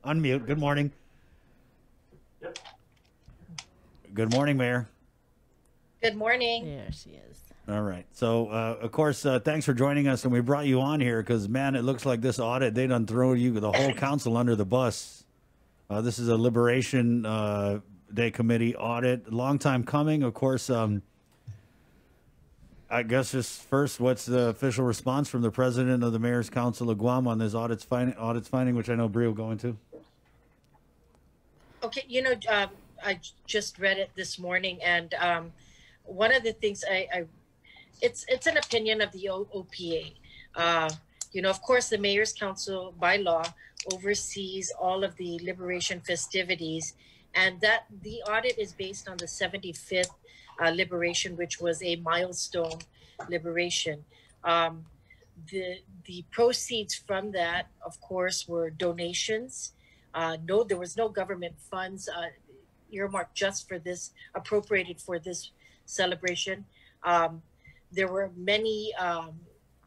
Unmute. Good morning. Yep. Good morning, Mayor. Good morning. There she is. All right. So, of course, thanks for joining us. And we brought you on here because, man, it looks like this audit, they done throw you, the whole council, under the bus. This is a Liberation Day Committee audit. Long time coming. Of course, I guess just first, what's the official response from the president of the Mayor's Council of Guam on this audit's finding, which I know Bree will go into? Okay, I just read it this morning, and one of the things it's an opinion of the OPA. Of course, the Mayor's Council by law oversees all of the Liberation festivities, and that the audit is based on the 75th Liberation, which was a milestone Liberation. The proceeds from that, of course, were donations. There was no government funds earmarked just for this, appropriated for this celebration. There were many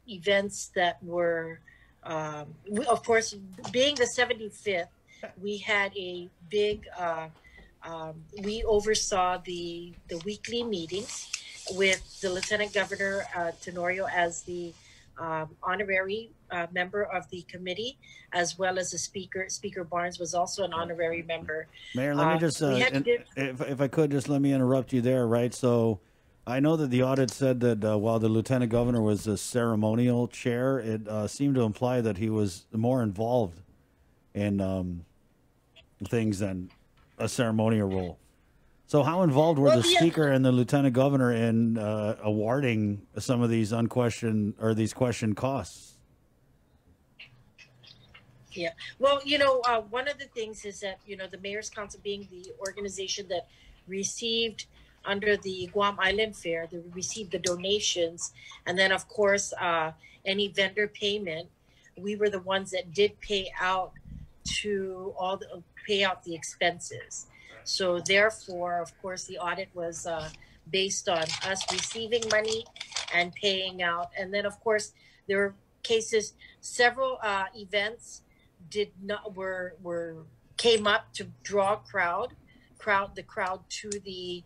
events that were, of course, being the 75th, we had a big, we oversaw the weekly meetings with the Lieutenant Governor Tenorio as the honorary member of the committee, as well as the speaker. Speaker Barnes was also an honorary member. Mayor, let me just, if I could, just let me interrupt you there, right? So I know that the audit said that while the Lieutenant Governor was a ceremonial chair, it seemed to imply that he was more involved in things than a ceremonial role. So how involved were the speaker and the Lieutenant Governor in awarding some of these unquestioned or these questioned costs? Yeah. Well, one of the things is that, the Mayor's Council being the organization that received under the Guam Island Fair, they received the donations. And then, of course, any vendor payment, we were the ones that did pay out the expenses. So therefore, of course, the audit was based on us receiving money and paying out. And then, of course, there were cases, several events came up to draw the crowd to the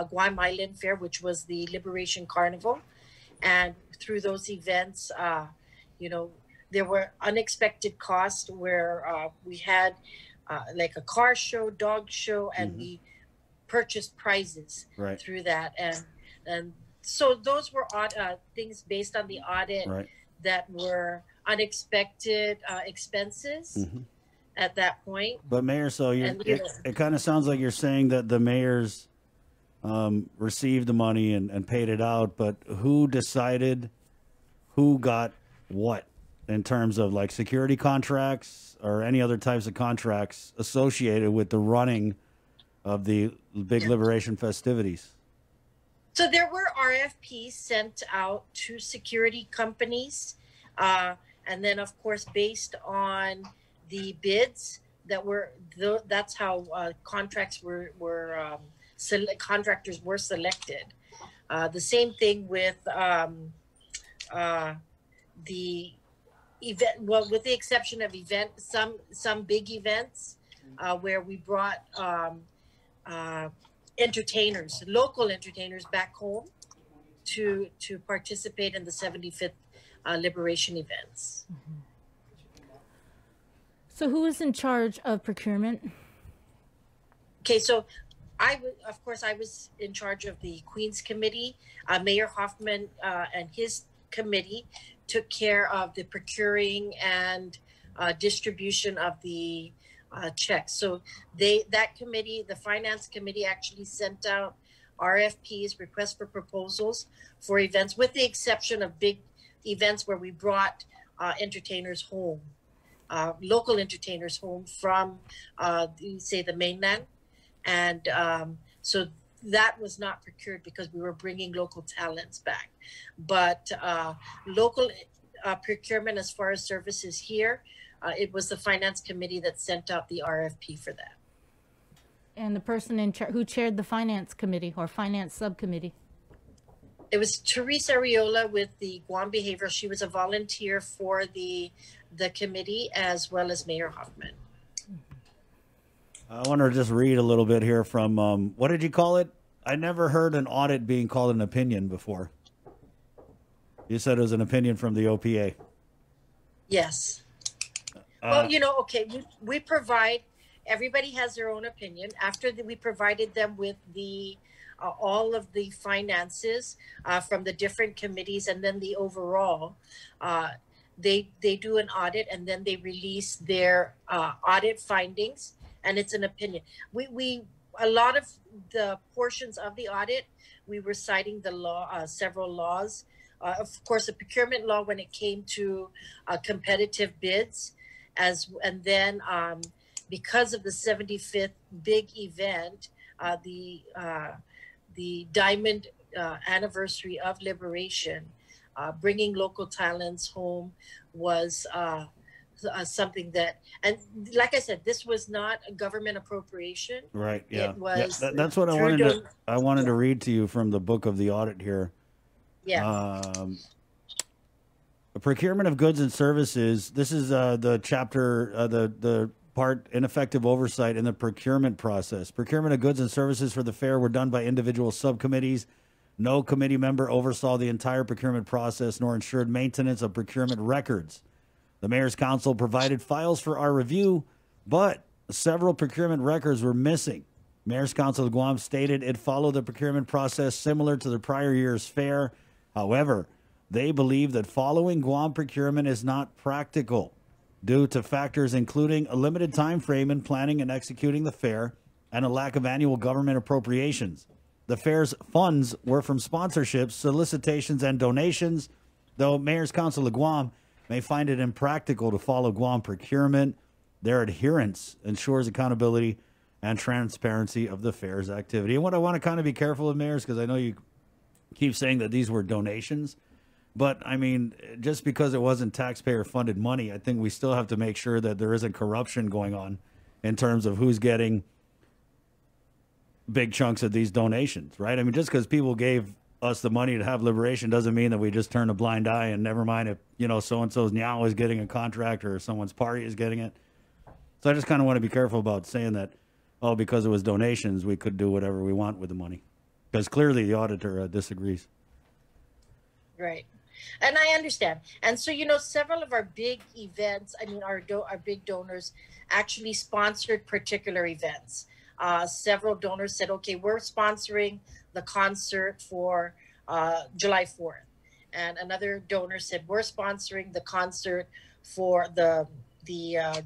Guam Island Fair, which was the Liberation Carnival. And through those events, there were unexpected costs where we had like a car show, dog show, and we purchased prizes through that. And so those were things based on the audit that were unexpected expenses at that point. But Mayor, so it kind of sounds like you're saying that the mayors received the money and paid it out, but who decided who got what in terms of like security contracts or any other types of contracts associated with the running of the big Liberation festivities? So there were RFPs sent out to security companies. And then, of course, based on the bids that's how contractors were selected. The same thing with the event, well, with the exception of some big events where we brought entertainers, local entertainers back home to participate in the 75th Liberation events. So who is in charge of procurement? Okay, so I was in charge of the Queens Committee. Mayor Hoffman and his committee took care of the procuring and distribution of the checks. So that committee, the Finance Committee, actually sent out RFPs, requests for proposals for events, with the exception of big events where we brought entertainers home, local entertainers home from, say, the mainland. And so that was not procured because we were bringing local talents back. But local procurement, as far as services here, it was the Finance Committee that sent out the RFP for that. And the person in charge who chaired the Finance Committee or Finance Subcommittee? It was Teresa Ariola with the Guam Behavioral. She was a volunteer for the the committee as well as Mayor Hoffman. I want to just read a little bit here from, what did you call it? I never heard an audit being called an opinion before. You said it was an opinion from the OPA. Yes. Well, okay, we provide, everybody has their own opinion. After we provided them with the all of the finances from the different committees and then the overall, they do an audit and then they release their audit findings, and it's an opinion. We a lot of the portions of the audit, we were citing the law, several laws. Of course, the procurement law when it came to competitive bids, and then because of the 75th big event, the diamond anniversary of Liberation, bringing local talents home was something that, and like I said, this was not a government appropriation. Right. Yeah. It was. Yeah, that's what I wanted to read to you from the book of the audit here. Yeah. The procurement of goods and services. This is the chapter, the part, ineffective oversight in the procurement process. Procurement of goods and services for the fair were done by individual subcommittees. No committee member oversaw the entire procurement process nor ensured maintenance of procurement records. The Mayor's Council provided files for our review, but several procurement records were missing. Mayor's Council of Guam stated it followed the procurement process similar to the prior year's fair. However, they believe that following Guam procurement is not practical due to factors including a limited time frame in planning and executing the fair and a lack of annual government appropriations. The fair's funds were from sponsorships, solicitations, and donations, though Mayor's Council of Guam may find it impractical to follow Guam procurement. Their adherence ensures accountability and transparency of the fair's activity. And what I want to kind of be careful of, Mayors, because I know you keep saying that these were donations, but I mean, just because it wasn't taxpayer-funded money, I think we still have to make sure that there isn't corruption going on in terms of who's getting big chunks of these donations, right? I mean, just because people gave us the money to have Liberation doesn't mean that we just turn a blind eye and never mind if, so-and-so's Nyao is getting a contract or someone's party is getting it. So I just kind of want to be careful about saying that, oh, because it was donations, we could do whatever we want with the money. Because clearly the auditor disagrees. Right. And I understand. And so, several of our big events, our big donors actually sponsored particular events. Several donors said, okay, we're sponsoring the concert for July 4th. And another donor said, we're sponsoring the concert for the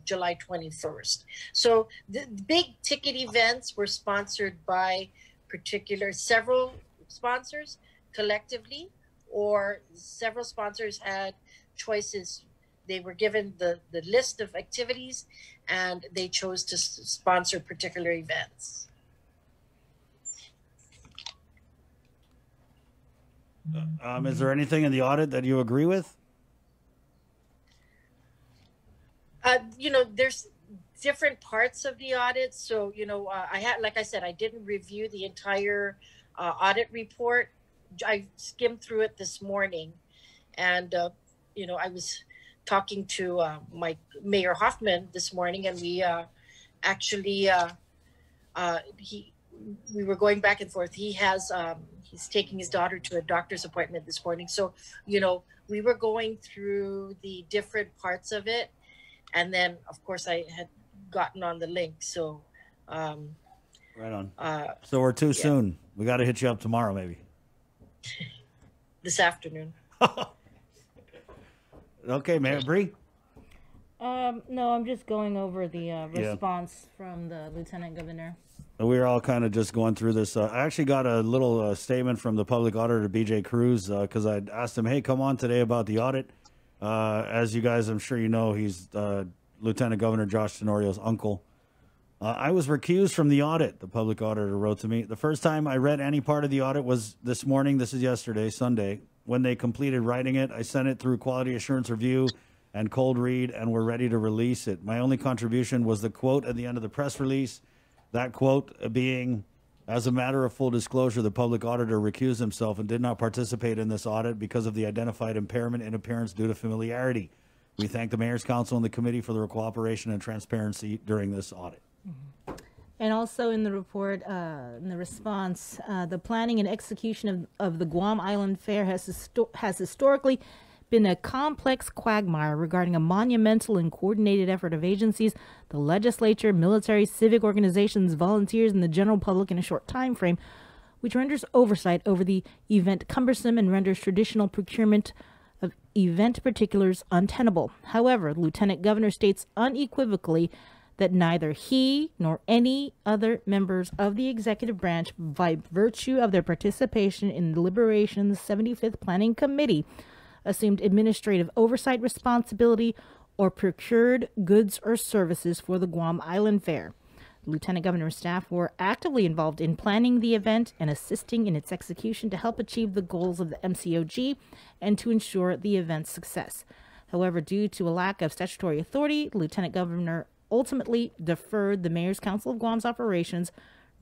July 21st. So the big ticket events were sponsored by several sponsors collectively, or several sponsors had choices. They were given the list of activities and they chose to sponsor particular events. Is there anything in the audit that you agree with? There's different parts of the audit. So, like I said, I didn't review the entire audit report. I skimmed through it this morning, and I was talking to my Mayor Hoffman this morning, and we actually we were going back and forth. He's taking his daughter to a doctor's appointment this morning, so we were going through the different parts of it, and then of course I had gotten on the link. So right on. So we're too soon. We got to hit you up tomorrow, maybe. This afternoon. Okay, Mayor Bree. No, I'm just going over the response from the Lieutenant Governor. We were all kind of just going through this. I actually got a little statement from the public auditor, BJ Cruz, because I asked him, hey, come on today about the audit. As you guys, I'm sure you know, he's Lieutenant Governor Josh Tenorio's uncle. I was recused from the audit, the public auditor wrote to me. The first time I read any part of the audit was this morning. This is yesterday, Sunday. When they completed writing it, I sent it through quality assurance review and cold read, and we're ready to release it. My only contribution was the quote at the end of the press release. That quote being, as a matter of full disclosure, the public auditor recused himself and did not participate in this audit because of the identified impairment in appearance due to familiarity. We thank the Mayor's Council and the committee for their cooperation and transparency during this audit. And also in the report, in the response, the planning and execution of the Guam Island Fair has historically been a complex quagmire regarding a monumental and coordinated effort of agencies, the legislature, military, civic organizations, volunteers, and the general public in a short time frame, which renders oversight over the event cumbersome and renders traditional procurement of event particulars untenable. However, the Lieutenant Governor states unequivocally that neither he nor any other members of the executive branch, by virtue of their participation in the Liberation's 75th Planning Committee, assumed administrative oversight responsibility or procured goods or services for the Guam Island Fair. The Lieutenant Governor's staff were actively involved in planning the event and assisting in its execution to help achieve the goals of the MCOG and to ensure the event's success. However, due to a lack of statutory authority, the Lieutenant Governor ultimately deferred the Mayor's Council of Guam's operations,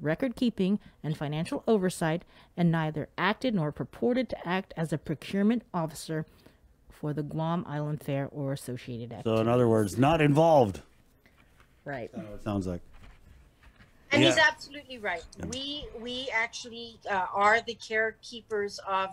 record keeping, and financial oversight, and neither acted nor purported to act as a procurement officer for the Guam Island Fair or associated activities. So in other words, not involved. Right. That's what it sounds like. And he's absolutely right. We actually are the carekeepers of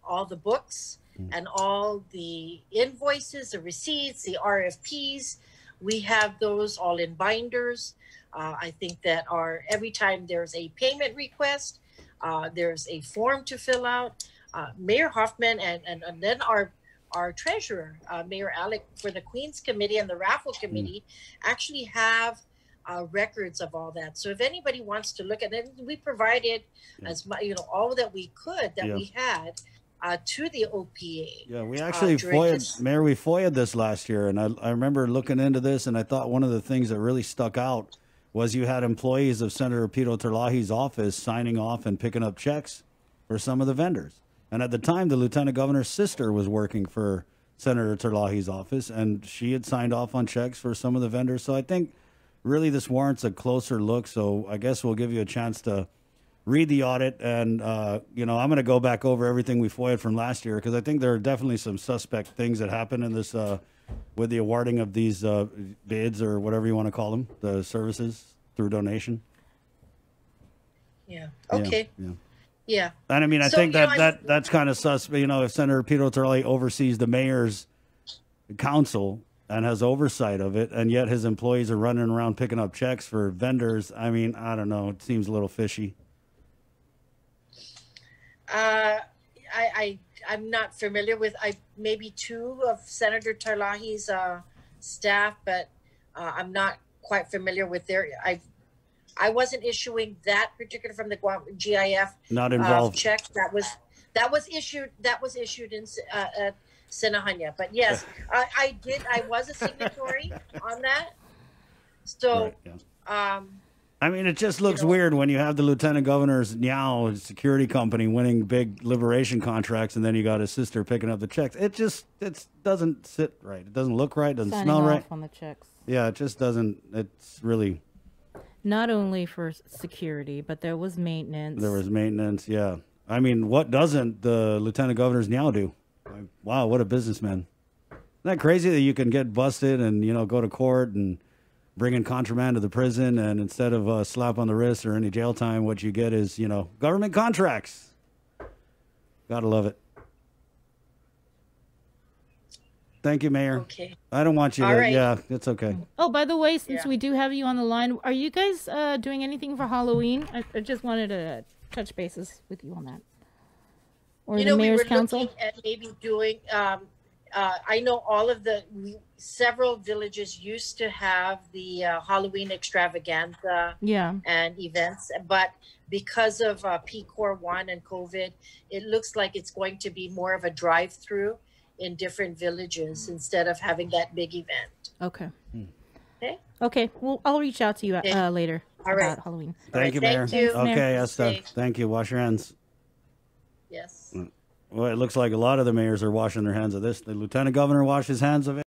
all the books and all the invoices, the receipts, the RFPs. We have those all in binders. I think that every time there's a payment request, there's a form to fill out. Mayor Hoffman and then our treasurer, Mayor Alec, for the Queens Committee and the Raffle Committee, actually have records of all that. So if anybody wants to look at it, we provided as much, all that we could that we had to the OPA. Yeah, we actually Mayor, we FOIA'd this last year, and I remember looking into this, and I thought one of the things that really stuck out was you had employees of Senator Pito Terlahi's office signing off and picking up checks for some of the vendors. And at the time, the Lieutenant Governor's sister was working for Senator Terlahi's office, and she had signed off on checks for some of the vendors. So I think really this warrants a closer look. So I guess we'll give you a chance to read the audit, and I'm going to go back over everything we FOIA'd from last year, because I think there are definitely some suspect things that happened in this with the awarding of these bids, or whatever you want to call them, the services through donation. Yeah. Okay. Yeah. And I mean, I think that's kind of suspect. If Senator Pito Terlahi oversees the mayor's council and has oversight of it, and yet his employees are running around picking up checks for vendors, I mean, I don't know. It seems a little fishy. I'm not familiar with maybe two of Senator Terlahi's staff, but I'm not quite familiar with I wasn't issuing that particular from the Guam GIF not involved check that was issued in Sinahanya. But yes, I was a signatory on that. So right, I mean, it just looks weird when you have the Lieutenant Governor's security company winning big liberation contracts, and then you got his sister picking up the checks. It doesn't sit right. It doesn't look right. It doesn't smell right on the checks. Yeah, it just doesn't. It's really not only for security, but there was maintenance. There was maintenance. Yeah, I mean, what doesn't the Lieutenant Governor's do? Wow, what a businessman! Isn't that crazy that you can get busted and go to court and bring in contraband to the prison, and instead of a slap on the wrist or any jail time, what you get is, government contracts. Gotta love it. Thank you, Mayor. Okay. I don't want you to, yeah, it's okay. Oh, by the way, since we do have you on the line, are you guys doing anything for Halloween? I just wanted to touch bases with you on that. Or the Mayor's Council? Looking at maybe doing, I know several villages used to have the Halloween extravaganza and events, but because of PCOR 1 and COVID, it looks like it's going to be more of a drive-through in different villages instead of having that big event. Okay. Okay. Well, I'll reach out to you later about Halloween. Thank you, Mayor. Thank you. Okay, Esther. Thank you. Wash your hands. Yes. Well, it looks like a lot of the mayors are washing their hands of this. The Lieutenant Governor washed his hands of it.